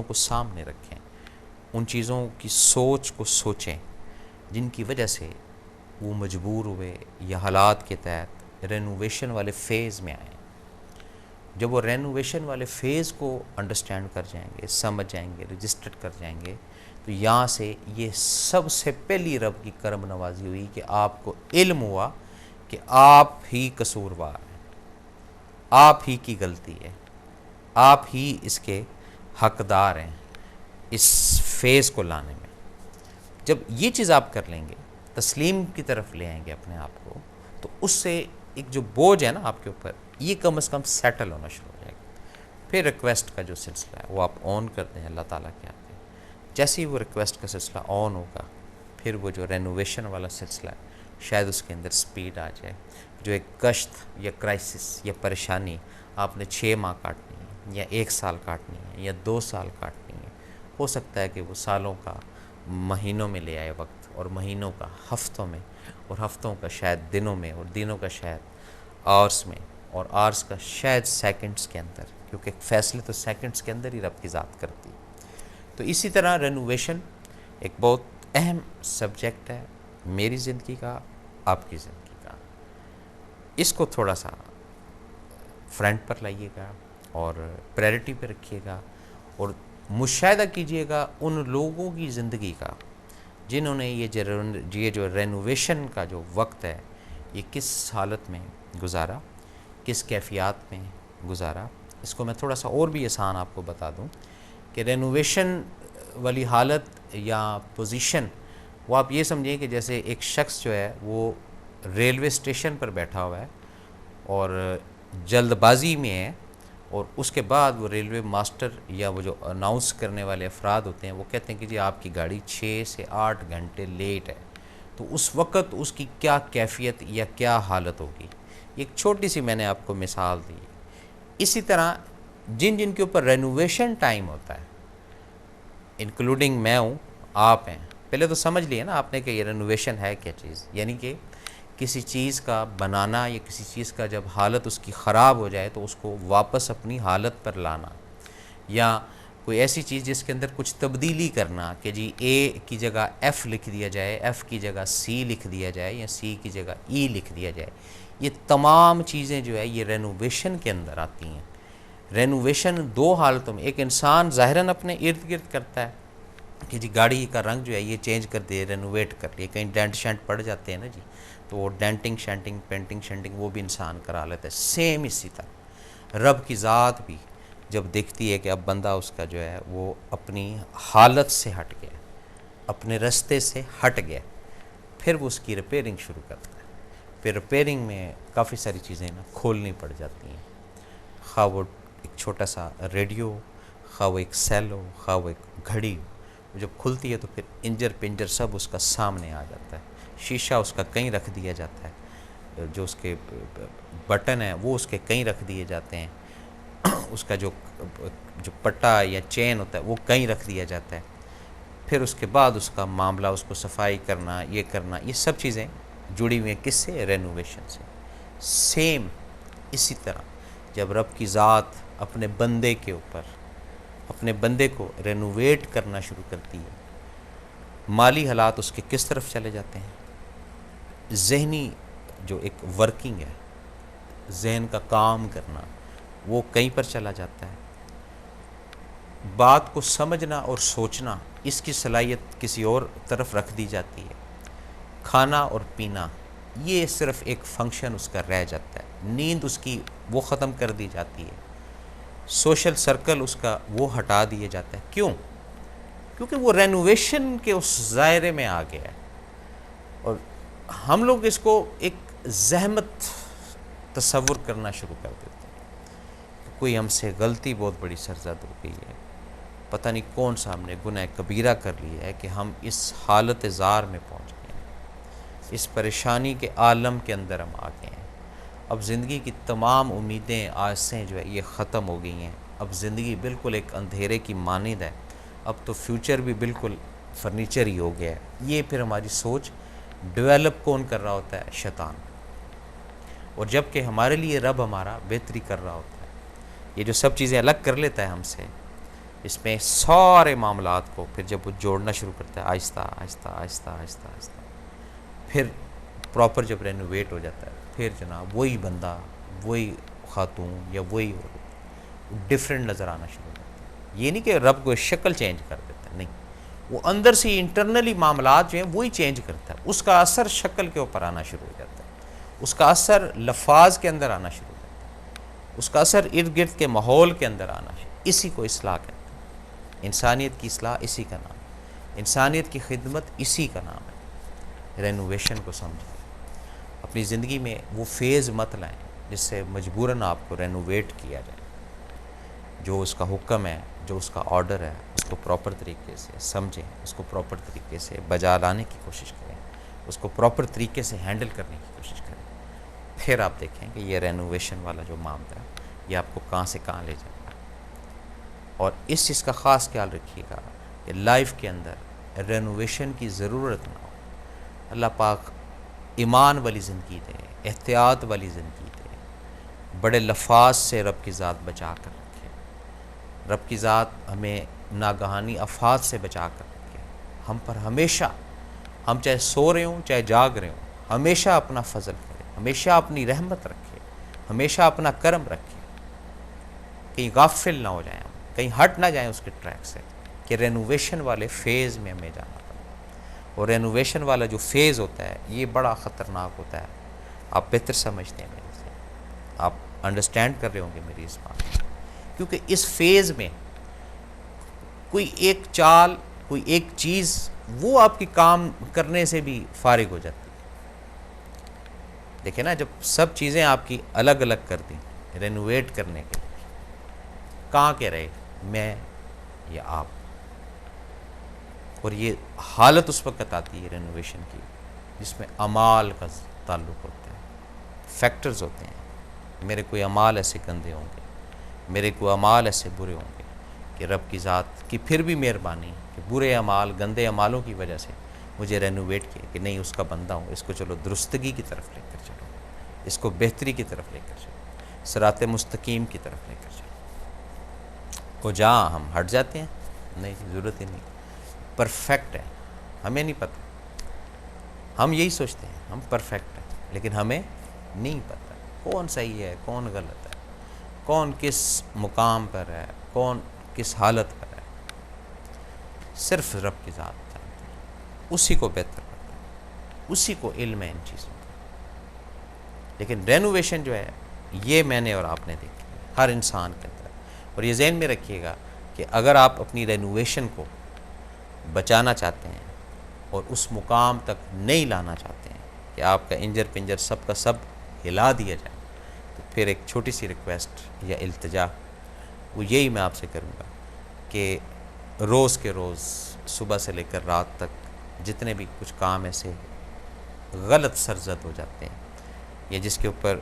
کو سامنے رکھیں، ان چیزوں کی سوچ کو سوچیں جن کی وجہ سے وہ مجبور ہوئے یا حالات کے تحت رینوویشن والے فیز میں آئیں۔ جب وہ رینوویشن والے فیز کو انڈرسٹینڈ کر جائیں گے، سمجھ جائیں گے، رجسٹر کر جائیں گے، تو یہاں سے یہ سب سے پہلی رب کی کرم نوازی ہوئی کہ آپ کو علم ہوا کہ آپ ہی قصوروار ہیں، آپ ہی کی غلطی ہے، آپ ہی اس کے حقدار ہیں اس فیز کو لانے میں۔ جب یہ چیز آپ کر لیں گے، تسلیم کی طرف لے آئیں گے اپنے آپ کو، تو اس سے ایک جو بوجھ ہے نا آپ کے اوپر، یہ کم از کم سیٹل ہونا شروع ہو جائے گا۔ پھر ریکویسٹ کا جو سلسلہ ہے وہ آپ آن کر دیں اللہ تعالیٰ کے آگے۔ جیسے ہی وہ ریکویسٹ کا سلسلہ آن ہوگا، پھر وہ جو رینوویشن والا سلسلہ ہے شاید اس کے اندر سپیڈ آ جائے۔ جو ایک کشت یا کرائسس یا پریشانی آپ نے 6 ماہ کاٹنی ہے یا 1 سال کاٹنی ہے یا 2 سال کاٹنی ہے، ہو سکتا ہے کہ وہ سالوں کا مہینوں میں لے آئے وقت، اور مہینوں کا ہفتوں میں، اور ہفتوں کا شاید دنوں میں، اور دنوں کا شاید آورس میں، اور آورس کا شاید سیکنڈز کے اندر، کیونکہ فیصلے تو سیکنڈز کے اندر ہی رب کی ذات کرتی ہے۔ تو اسی طرح رینوویشن ایک بہت اہم سبجیکٹ ہے میری زندگی کا، آپ کی زندگی کا۔ اس کو تھوڑا سا فرنٹ پر لائیے گا اور پریورٹی پہ رکھیے گا، اور مشاہدہ کیجئے گا ان لوگوں کی زندگی کا جنہوں نے یہ جو رینوویشن کا جو وقت ہے یہ کس حالت میں گزارا، کس کیفیات میں گزارا۔ اس کو میں تھوڑا سا اور بھی آسان آپ کو بتا دوں کہ رینوویشن والی حالت یا پوزیشن، وہ آپ یہ سمجھیں کہ جیسے ایک شخص جو ہے وہ ریلوے اسٹیشن پر بیٹھا ہوا ہے اور جلد بازی میں ہے، اور اس کے بعد وہ ریلوے ماسٹر یا وہ جو اناؤنس کرنے والے افراد ہوتے ہیں وہ کہتے ہیں کہ جی آپ کی گاڑی 6 سے 8 گھنٹے لیٹ ہے، تو اس وقت اس کی کیا کیفیت یا کیا حالت ہوگی۔ ایک چھوٹی سی میں نے آپ کو مثال دی۔ اسی طرح جن کے اوپر رینوویشن ٹائم ہوتا ہے، انکلوڈنگ میں ہوں، آپ ہیں، پہلے تو سمجھ لیے نا آپ نے کہ یہ رینوویشن ہے کیا چیز، یعنی کہ کسی چیز کا بنانا یا کسی چیز کا جب حالت اس کی خراب ہو جائے تو اس کو واپس اپنی حالت پر لانا، یا کوئی ایسی چیز جس کے اندر کچھ تبدیلی کرنا کہ جی اے کی جگہ ایف لکھ دیا جائے، ایف کی جگہ سی لکھ دیا جائے، یا سی کی جگہ ای لکھ دیا جائے۔ یہ تمام چیزیں جو ہے یہ رینوویشن کے اندر آتی ہیں۔ رینوویشن 2 حالتوں میں، ایک انسان ظاہراً اپنے ارد گرد کرتا ہے کہ جی گاڑی کا رنگ جو ہے یہ چینج کر دے، رینوویٹ کر لیا، کہیں ڈینٹ شینٹ پڑ جاتے ہیں نا جی، تو وہ ڈینٹنگ شینٹنگ پینٹنگ شینٹنگ وہ بھی انسان کرا لیتا ہے۔ سیم اسی طرح رب کی ذات بھی جب دیکھتی ہے کہ اب بندہ اس کا جو ہے وہ اپنی حالت سے ہٹ گیا، اپنے رستے سے ہٹ گیا، پھر وہ اس کی ریپیئرنگ شروع کرتا ہے۔ پھر ریپیئرنگ میں کافی ساری چیزیں نا کھولنی پڑ جاتی ہیں، خواہ وہ ایک چھوٹا سا ریڈیو ہو، خواہ وہ ایک سیل ہو، خواہ وہ ایک گھڑی ہو، جب کھلتی ہے تو پھر انجر پنجر سب اس کا سامنے آ جاتا ہے، شیشہ اس کا کہیں رکھ دیا جاتا ہے، جو اس کے بٹن ہیں وہ اس کے کہیں رکھ دیے جاتے ہیں، اس کا جو پٹا یا چین ہوتا ہے وہ کہیں رکھ دیا جاتا ہے، پھر اس کے بعد اس کا معاملہ، اس کو صفائی کرنا، یہ کرنا، یہ سب چیزیں جڑی ہوئی ہیں کس سے؟ رینوویشن سے۔ سیم اسی طرح جب رب کی ذات اپنے بندے کے اوپر، اپنے بندے کو رینوویٹ کرنا شروع کرتی ہے، مالی حالات اس کے کس طرف چلے جاتے ہیں، ذہنی جو ایک ورکنگ ہے، ذہن کا کام کرنا وہ کہیں پر چلا جاتا ہے، بات کو سمجھنا اور سوچنا اس کی صلاحیت کسی اور طرف رکھ دی جاتی ہے، کھانا اور پینا یہ صرف ایک فنکشن اس کا رہ جاتا ہے، نیند اس کی وہ ختم کر دی جاتی ہے، سوشل سرکل اس کا وہ ہٹا دیا جاتا ہے۔ کیوں؟ کیونکہ وہ رینوویشن کے اس دائرے میں آ گیا ہے، اور ہم لوگ اس کو ایک زحمت تصور کرنا شروع کر دیتے ہیں کہ کوئی ہم سے غلطی بہت بڑی سرزد ہو گئی ہے، پتہ نہیں کون سا ہم نے گناہ کبیرہ کر لیا ہے کہ ہم اس حالت زار میں پہنچ گئے ہیں، اس پریشانی کے عالم کے اندر ہم آ گئے ہیں۔ اب زندگی کی تمام امیدیں آسیں جو ہے یہ ختم ہو گئی ہیں، اب زندگی بالکل ایک اندھیرے کی مانند ہے، اب تو فیوچر بھی بالکل فرنیچر ہی ہو گیا ہے۔ یہ پھر ہماری سوچ ڈیولپ کون کر رہا ہوتا ہے؟ شیطان۔ اور جب کہ ہمارے لیے رب ہمارا بہتری کر رہا ہوتا ہے، یہ جو سب چیزیں الگ کر لیتا ہے ہم سے، اس میں سارے معاملات کو پھر جب وہ جوڑنا شروع کرتا ہے آہستہ آہستہ آہستہ آہستہ آہستہ، پھر پراپر جب رینوویٹ ہو جاتا ہے، پھر جناب وہی بندہ، وہی خاتون یا وہی ڈفرینٹ نظر آنا شروع ہو جاتا ہے۔ یہ نہیں کہ رب کو شکل چینج کر دیتا ہے، نہیں، وہ اندر سے انٹرنلی معاملات جو ہیں وہی چینج کرتا ہے، اس کا اثر شکل کے اوپر آنا شروع ہو جاتا ہے، اس کا اثر لفاظ کے اندر آنا شروع ہو جاتا ہے، اس کا اثر ارد گرد کے ماحول کے اندر آنا شروع، اسی کو اصلاح کہتے ہیں۔ انسانیت کی اصلاح اسی کا نام ہے، انسانیت کی خدمت اسی کا نام ہے۔ رینوویشن کو سمجھیں، اپنی زندگی میں وہ فیز مت لائیں جس سے مجبوراً آپ کو رینوویٹ کیا جائے۔ جو اس کا حکم ہے، جو اس کا آرڈر ہے، اس کو پراپر طریقے سے سمجھیں، اس کو پراپر طریقے سے بجا لانے کی کوشش کریں، اس کو پراپر طریقے سے ہینڈل کرنے کی کوشش کریں، پھر آپ دیکھیں کہ یہ رینوویشن والا جو معاملہ ہے یہ آپ کو کہاں سے کہاں لے جائے گا۔ اور اس چیز کا خاص خیال رکھیے گا کہ لائف کے اندر رینوویشن کی ضرورت نہ ہو۔ اللہ پاک ایمان والی زندگی دے، احتیاط والی زندگی دے، بڑے لفاظ سے رب کی ذات بچا کر رکھے، رب کی ذات ہمیں ناگہانی آفات سے بچا کر رکھے، ہم پر ہمیشہ، ہم چاہے سو رہے ہوں چاہے جاگ رہے ہوں، ہمیشہ اپنا فضل کرے، ہمیشہ اپنی رحمت رکھے، ہمیشہ اپنا کرم رکھے، کہیں غافل نہ ہو جائیں ہم، کہیں ہٹ نہ جائیں اس کے ٹریک سے، کہ رینوویشن والے فیز میں ہمیں جانا پڑے۔ اور رینوویشن والا جو فیز ہوتا ہے یہ بڑا خطرناک ہوتا ہے، آپ بہتر سمجھتے ہیں میرے سے، آپ انڈرسٹینڈ کر رہے ہوں گے میری اس بات کو، کیونکہ اس فیز میں کوئی ایک چال، کوئی ایک چیز وہ آپ کی کام کرنے سے بھی فارغ ہو جاتی ہے۔ دیکھیں نا، جب سب چیزیں آپ کی الگ الگ کر دیں رینوویٹ کرنے کے، کہاں کے رہے میں یا آپ؟ اور یہ حالت اس وقت آتی ہے رینوویشن کی جس میں اعمال کا تعلق ہوتا ہے، فیکٹرز ہوتے ہیں، میرے کوئی اعمال ایسے گندے ہوں گے، میرے کوئی اعمال ایسے برے ہوں گے کہ رب کی ذات کی پھر بھی مہربانی کہ برے اعمال، گندے اعمالوں کی وجہ سے مجھے رینوویٹ کیا کہ نہیں، اس کا بندہ ہوں، اس کو چلو درستگی کی طرف لے کر چلو، اس کو بہتری کی طرف لے کر چلو، صراط مستقیم کی طرف لے کر چلو۔ اور جہاں ہم ہٹ جاتے ہیں، نہیں ضرورت ہی نہیں، پرفیکٹ ہے، ہمیں نہیں پتہ، ہم یہی سوچتے ہیں ہم پرفیکٹ ہیں، لیکن ہمیں نہیں پتہ کون صحیح ہے کون غلط ہے، کون کس مقام پر ہے، کون کس حالت پر ہے، صرف رب کی ذات جانتی ہے، اسی کو بہتر پتہ ہے، اسی کو علم ہے ان چیزوں کا۔ لیکن رینوویشن جو ہے یہ میں نے اور آپ نے دیکھی ہے ہر انسان کے اندر، اور یہ ذہن میں رکھیے گا کہ اگر آپ اپنی رینوویشن کو بچانا چاہتے ہیں اور اس مقام تک نہیں لانا چاہتے ہیں کہ آپ کا انجر پنجر سب کا سب ہلا دیا جائے، تو پھر ایک چھوٹی سی ریکویسٹ یا التجا وہ یہی میں آپ سے کروں گا کہ روز کے روز صبح سے لے کر رات تک جتنے بھی کچھ کام ایسے غلط سرزد ہو جاتے ہیں یا جس کے اوپر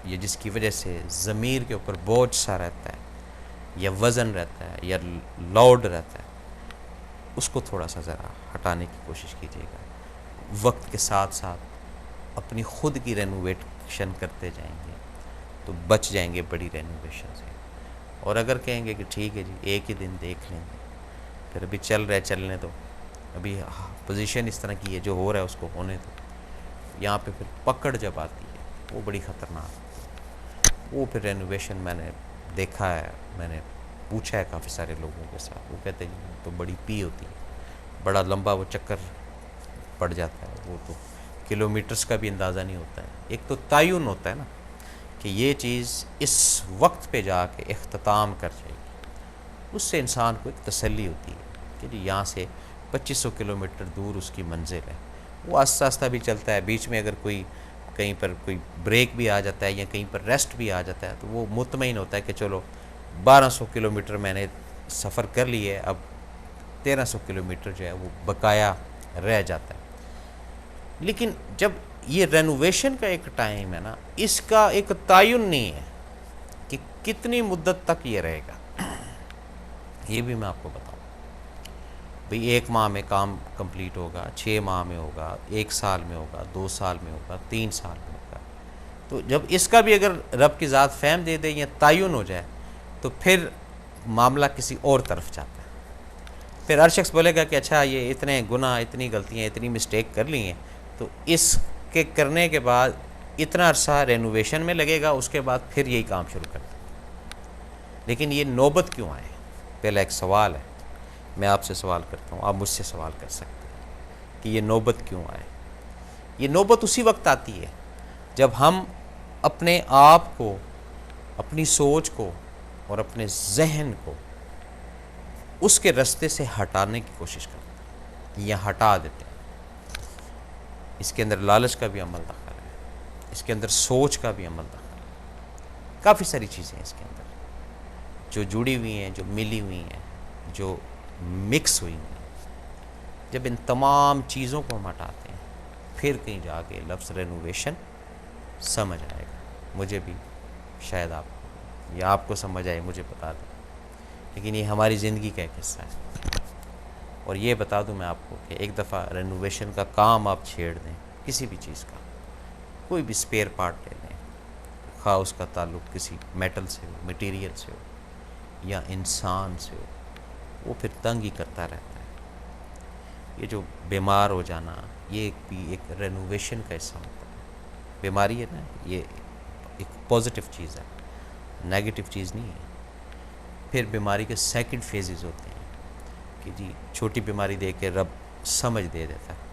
یا جس کی وجہ سے ضمیر کے اوپر بوجھ سا رہتا ہے یا وزن رہتا ہے یا لوڈ رہتا ہے، اس کو تھوڑا سا ذرا ہٹانے کی کوشش کیجیے گا۔ وقت کے ساتھ ساتھ اپنی خود کی رینوویشن کرتے جائیں گے تو بچ جائیں گے بڑی رینوویشن سے۔ اور اگر کہیں گے کہ ٹھیک ہے جی ایک ہی دن دیکھ لیں گے، پھر ابھی چل رہا ہے چلنے دو، ابھی پوزیشن اس طرح کی ہے جو ہو رہا ہے اس کو ہونے دو، یہاں پہ پھر پکڑ جب آتی ہے وہ بڑی خطرناک ہے۔ وہ پھر رینوویشن میں نے دیکھا ہے، میں نے پوچھا ہے کافی سارے لوگوں کے ساتھ، وہ کہتے ہیں جی تو بڑی پی ہوتی ہے، بڑا لمبا وہ چکر پڑ جاتا ہے، وہ تو کلومیٹرز کا بھی اندازہ نہیں ہوتا ہے۔ ایک تو تعین ہوتا ہے نا کہ یہ چیز اس وقت پہ جا کے اختتام کر جائے گی، اس سے انسان کو ایک تسلی ہوتی ہے کہ جی یہاں سے 2500 کلومیٹر دور اس کی منزل ہے۔ وہ آہستہ آہستہ بھی چلتا ہے، بیچ میں اگر کوئی کہیں پر کوئی بریک بھی آ جاتا ہے یا کہیں پر ریسٹ بھی آ جاتا ہے تو وہ مطمئن ہوتا ہے کہ چلو 1200 کلومیٹر میں نے سفر کر لی ہے، اب 1300 کلومیٹر جو ہے وہ بقایا رہ جاتا ہے۔ لیکن جب یہ رینوویشن کا ایک ٹائم ہے نا، اس کا ایک تعین نہیں ہے کہ کتنی مدت تک یہ رہے گا، یہ بھی میں آپ کو بتاؤں بھئی 1 ماہ میں کام کمپلیٹ ہوگا، 6 ماہ میں ہوگا، 1 سال میں ہوگا، 2 سال میں ہوگا، 3 سال میں ہوگا۔ تو جب اس کا بھی اگر رب کی ذات فہم دے دے یا تعین ہو جائے تو پھر معاملہ کسی اور طرف جاتا ہے۔ پھر ہر شخص بولے گا کہ اچھا یہ اتنے گناہ، اتنی غلطیاں، اتنی مسٹیک کر لی ہیں، تو اس کے کرنے کے بعد اتنا عرصہ رینوویشن میں لگے گا، اس کے بعد پھر یہی کام شروع کر دیں۔ لیکن یہ نوبت کیوں آئے؟ پہلا ایک سوال ہے، میں آپ سے سوال کرتا ہوں، آپ مجھ سے سوال کر سکتے ہیں کہ یہ نوبت کیوں آئے؟ یہ نوبت اسی وقت آتی ہے جب ہم اپنے آپ کو، اپنی سوچ کو اور اپنے ذہن کو اس کے رستے سے ہٹانے کی کوشش کرتے ہیں یا ہٹا دیتے ہیں۔ اس کے اندر لالچ کا بھی عمل دخل ہے، اس کے اندر سوچ کا بھی عمل دخل ہے، کافی ساری چیزیں ہیں اس کے اندر جو جڑی ہوئی ہیں، جو ملی ہوئی ہیں، جو مکس ہوئی ہیں۔ جب ان تمام چیزوں کو ہم ہٹاتے ہیں پھر کہیں جا کے لفظ رینوویشن سمجھ آئے گا۔ مجھے بھی، شاید آپ کو، یا آپ کو سمجھ آئے، مجھے بتا دیں، لیکن یہ ہماری زندگی کا ایک حصہ ہے۔ اور یہ بتا دوں میں آپ کو کہ ایک دفعہ رینوویشن کا کام آپ چھیڑ دیں، کسی بھی چیز کا، کوئی بھی اسپیئر پارٹ لے لیں، خواہ اس کا تعلق کسی میٹل سے ہو، مٹیریل سے ہو یا انسان سے ہو، وہ پھر تنگ ہی کرتا رہتا ہے۔ یہ جو بیمار ہو جانا، یہ بھی ایک رینوویشن کا حصہ ہوتا ہے۔ بیماری ہے نا، یہ ایک پازیٹیو چیز ہے، نیگیٹو چیز نہیں ہے۔ پھر بیماری کے سیکنڈ فیزز ہوتے ہیں کہ جی چھوٹی بیماری دے کے رب سمجھ دے دیتا ہے،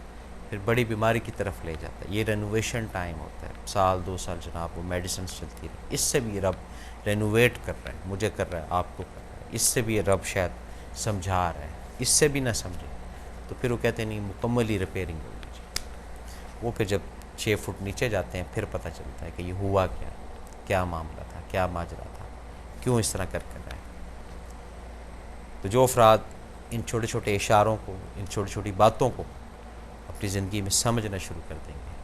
پھر بڑی بیماری کی طرف لے جاتا ہے۔ یہ رینوویشن ٹائم ہوتا ہے، سال 2 سال جناب وہ میڈیسنس چلتی رہی، اس سے بھی رب رینوویٹ کر رہا ہے، مجھے کر رہا ہے، آپ کو کر رہا ہے، اس سے بھی رب شاید سمجھا رہا ہے۔ اس سے بھی نہ سمجھے تو پھر وہ کہتے ہیں نہیں، مکمل ہی ریپیئرنگ ہو گئی۔ وہ پھر جب 6 فٹ نیچے جاتے ہیں پھر پتہ چلتا ہے کہ یہ ہوا کیا، کیا معاملہ تھا، کیا ماجرا تھا، کیوں اس طرح کر رہا ہے۔ تو جو افراد ان چھوٹے چھوٹے اشاروں کو، ان چھوٹی چھوٹی باتوں کو اپنی زندگی میں سمجھنا شروع کر دیں گے،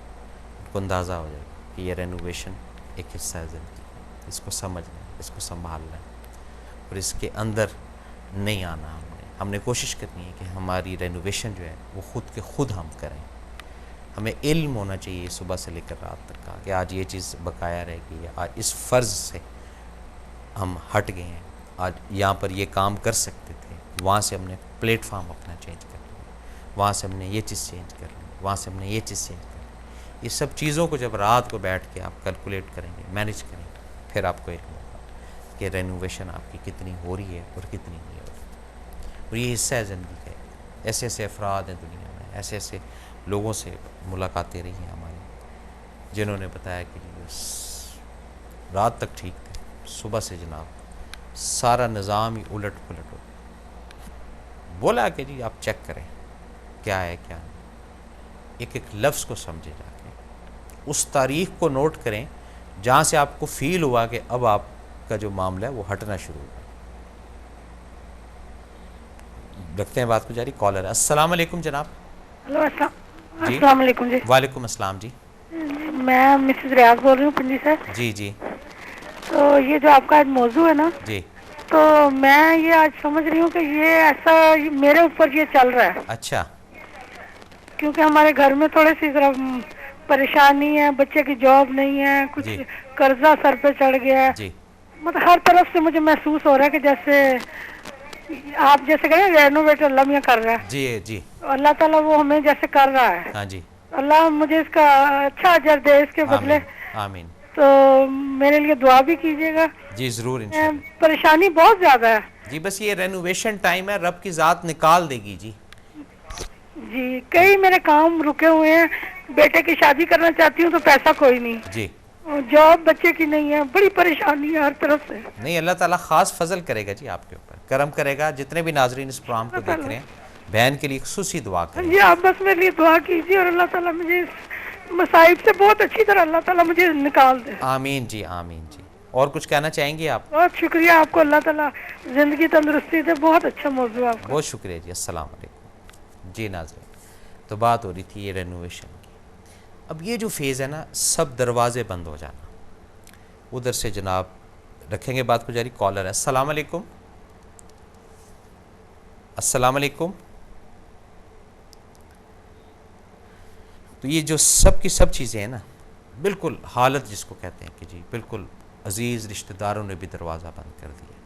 ان کو اندازہ ہو جائے گا کہ یہ رینوویشن ایک حصہ ہے زندگی کا، اس کو سمجھنا ہے، اس کو سنبھالنا ہے، اور اس کے اندر نہیں آنا۔ ہم نے کوشش کرنی ہے کہ ہماری رینوویشن جو ہے وہ خود کے خود ہم کریں۔ ہمیں علم ہونا چاہیے صبح سے لے کر رات تک کا کہ آج یہ چیز بقایا رہے گی، آج اس فرض سے ہم ہٹ گئے ہیں، آج یہاں پر یہ کام کر سکتے تھے، وہاں سے ہم نے پلیٹ فارم اپنا چینج کر لیا، وہاں سے ہم نے یہ چیز چینج کر لی، وہاں سے ہم نے یہ چیز چینج کر لی۔ یہ سب چیزوں کو جب رات کو بیٹھ کے آپ کیلکولیٹ کریں گے، مینیج کریں گے، پھر آپ کو علم ہوگا کہ رینوویشن آپ کی کتنی ہو رہی ہے اور کتنی نہیں ہو رہی۔ اور یہ حصہ ہے زندگی کا۔ ایسے ایسے افراد ہیں دنیا میں، ایسے ایسے لوگوں سے ملاقاتیں رہی ہیں ہماری، جنہوں نے بتایا کہ رات تک ٹھیک تھے، صبح سے جناب سارا نظام ہی الٹ پلٹ ہو گیا۔ بولا کہ جی آپ چیک کریں کیا ہے کیا نہیں، ایک ایک لفظ کو سمجھے جا کے، اس تاریخ کو نوٹ کریں جہاں سے آپ کو فیل ہوا کہ اب آپ کا جو معاملہ ہے وہ ہٹنا شروع ہوا۔ رکھتے ہیں بات کو جاری۔ کالر ہے، السلام علیکم جناب۔ ہلو، جی السلام علیکم جی۔ وعلیکم السلام جی۔ میں مسز ریاض بول رہی ہوں پنڈی سے۔ جی جی تو یہ جو آپ کا آج موضوع ہے نا، جی۔ تو میں یہ آج سمجھ رہی ہوں کہ یہ ایسا میرے اوپر یہ چل رہا ہے، اچھا کیونکہ ہمارے گھر میں تھوڑی سی ذرا پریشانی ہے، بچے کی جاب نہیں ہے، کچھ جی قرضہ سر پہ چڑھ گیا ہے، جی مطلب ہر طرف سے مجھے محسوس ہو رہا ہے کہ جیسے آپ جیسے کہیں رینوویٹ اللہ میاں کر رہا ہے، جی جی اللہ تعالیٰ وہ ہمیں جیسے کر رہا ہے، ہاں جی، اللہ مجھے اس کا اچھا اجر دے اس کے بدلے۔ آمین آمین۔ تو میرے لیے دعا بھی کیجیے گا، جی ضرور انشاءاللہ۔ پریشانی بہت زیادہ ہے جی بس یہ رینوویشن ٹائم ہے، رب کی ذات نکال دے گی جی۔ جی۔ کئی میرے کام رکے ہوئے ہیں، بیٹے کی شادی کرنا چاہتی ہوں تو پیسہ کوئی نہیں، جی جاب بچے کی نہیں ہے، بڑی پریشانی ہے ہر طرف سے۔ نہیں، اللہ تعالیٰ خاص فضل کرے گا جی آپ کے اوپر، کرم کرے گا۔ جتنے بھی ناظرین اس پروگرام کو دیکھ رہے ہیں، بہن کے لیے خصوصی دعا کریں جی آپ بس میرے لیے دعا کیجیے اور اللہ تعالیٰ مجھے اس مصائب سے بہت اچھی طرح اللہ تعالیٰ مجھے نکال دے۔ آمین جی، آمین جی۔ اور کچھ کہنا چاہیں گے آپ؟ بہت شکریہ آپ کو، اللہ تعالیٰ زندگی تندرستی دے، بہت اچھا موضوع آپ کا۔ بہت شکریہ جی، السلام علیکم جی۔ ناظرین، تو بات ہو رہی تھی یہ رینوویشن کی۔ اب یہ جو فیز ہے نا، سب دروازے بند ہو جانا، ادھر سے جناب رکھیں گے بات کو جاری۔ کالر ہے، السلام علیکم۔ السلام علیکم۔ تو یہ جو سب کی سب چیزیں ہیں نا، بالکل حالت جس کو کہتے ہیں کہ جی بالکل عزیز رشتہ داروں نے بھی دروازہ بند کر دیا۔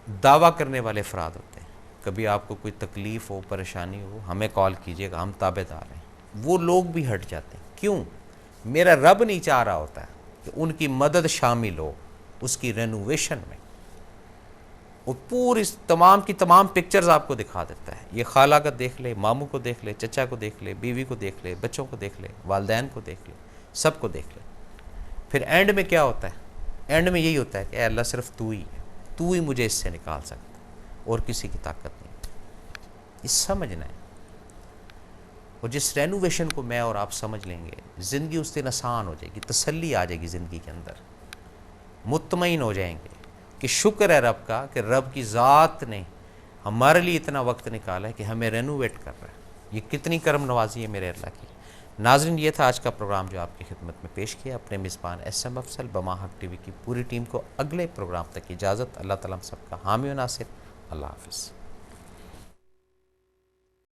دعویٰ کرنے والے افراد ہوتے ہیں. کبھی آپ کو کوئی تکلیف ہو، پریشانی ہو، ہمیں کال کیجئے گا، ہم تابع دار ہیں. وہ لوگ بھی ہٹ جاتے ہیں. کیوں؟ میرا رب نہیں چاہ رہا ہوتا ہے کہ ان کی مدد شامل ہو اس کی رینوویشن میں. وہ پوری تمام کی تمام پکچرز آپ کو دکھا دیتا ہے. یہ خالہ کا دیکھ لے، ماموں کو دیکھ لے، چچا کو دیکھ لے، بیوی کو دیکھ لے، بچوں کو دیکھ لے، والدین کو دیکھ لے، سب کو دیکھ لے. پھر اینڈ میں کیا ہوتا ہے؟ اینڈ میں یہی ہوتا ہے کہ اے اللہ صرف تو ہی ہے، تو ہی مجھے اس سے نکال سکتا، اور کسی کی طاقت نہیں. یہ سمجھنا ہے. اور جس رینوویشن کو میں اور آپ سمجھ لیں گے، زندگی اس دن آسان ہو جائے گی، تسلی آ جائے گی زندگی کے اندر. مطمئن ہو جائیں گے کہ شکر ہے رب کا کہ رب کی ذات نے ہمارے لیے اتنا وقت نکالا ہے کہ ہمیں رینوویٹ کر رہا ہے. یہ کتنی کرم نوازی ہے میرے اللہ کی. ناظرین، یہ تھا آج کا پروگرام جو آپ کی خدمت میں پیش کیا. اپنے میزبان ایس ایم افضل، بما حق ٹی وی کی پوری ٹیم کو اگلے پروگرام تک اجازت. اللہ تعالیٰ ہم سب کا حامی و ناصر. اللہ حافظ.